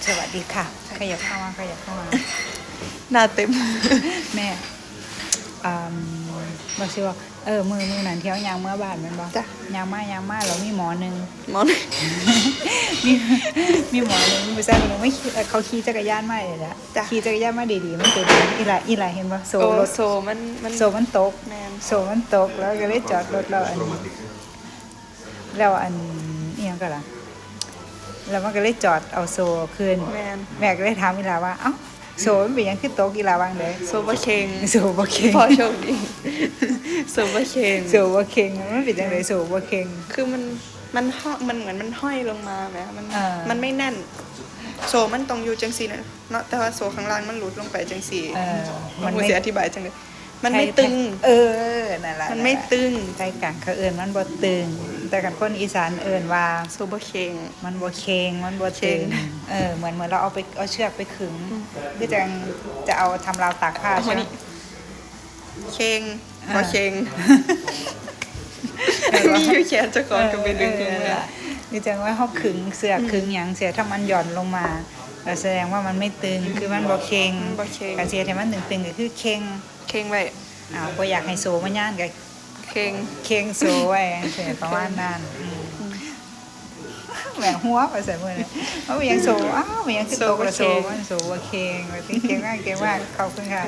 สวัสดีค่ะขยับเข้ามาหน้าเต็ม แม่บอกสิว่ามือนั้นเที่ยวยางเมื่อบ้านแมันบอก จ้ะ ยางมาแล้วมีหมอหนึ่ง หมอน มีมีหมอหนึ่งผู้ชายคนหนึงไม่ขี่เขาขี่จักรยานมาเลยนะขี่จักรยานมาดีๆมันเป็นอีหลายเห็นปะโซ่ โอ้ รถ โซมันโซ่มันตก แมน โซ่มันตกแล้วก็เลยจอดรถเราแล้วอันนี่ยังก็ล่ะแล้วมันก็เลยจอดเอาโซ่คืน แมน แม่ก็เลยถามอีหลาว่าเอ้าโซ่มันเป็นหยังคือตกอีหลาวางเด้ โซบะเคง โซ่บ่เค็ง พอโชคดีโซบะเคง โซ่บ่เค็งมันเป็นจังได๋โซ่บ่เค็ง คือมันห้อยมันเหมือนมันห้อยลงมาไหมมัน มัน ไม่แน่น โซมันตรงอยู่จังสีนะเนาะแต่ว่าโซข้างล่างมันหลุดลงไปจังสี มันไม่อธิบายจังเลยมันไม่ตึง นั่นล่ะ มันไม่ตึง ใจกลางเขาเอิ้นมันบ่ตึง แต่กันคนอีสานเอิ้นว่า โซบะเคง มันบ่เค็งมันบ่ตึงเหมือนเราเอาเชือกไปขึงคือจะเอาทำราวตากผ้าใช่ไหม เคงบะเคงมีอยู่แขนเจะก่อนก็ไปดึงลงมา นี่จังว่าเขาขึงเสือขึงหยังเสียถ้ามันหย่อนลงมาแสดงว่ามันไม่ตึงคือมันบ่เค็ง บ่เค็ง การเสียที่มันตึงๆก็คือเค็ง เคงไว้ บ่อยากให้โซมันย่านก็ เคง เค็งโซไว้เสียประมาณนั้นแหวงหัวไปใส่มื้อนี้เอาไปยังโซมันยังคือตกละโซมันโซบ่เค็งว่าติเค็งมากขอบคุณค่ะ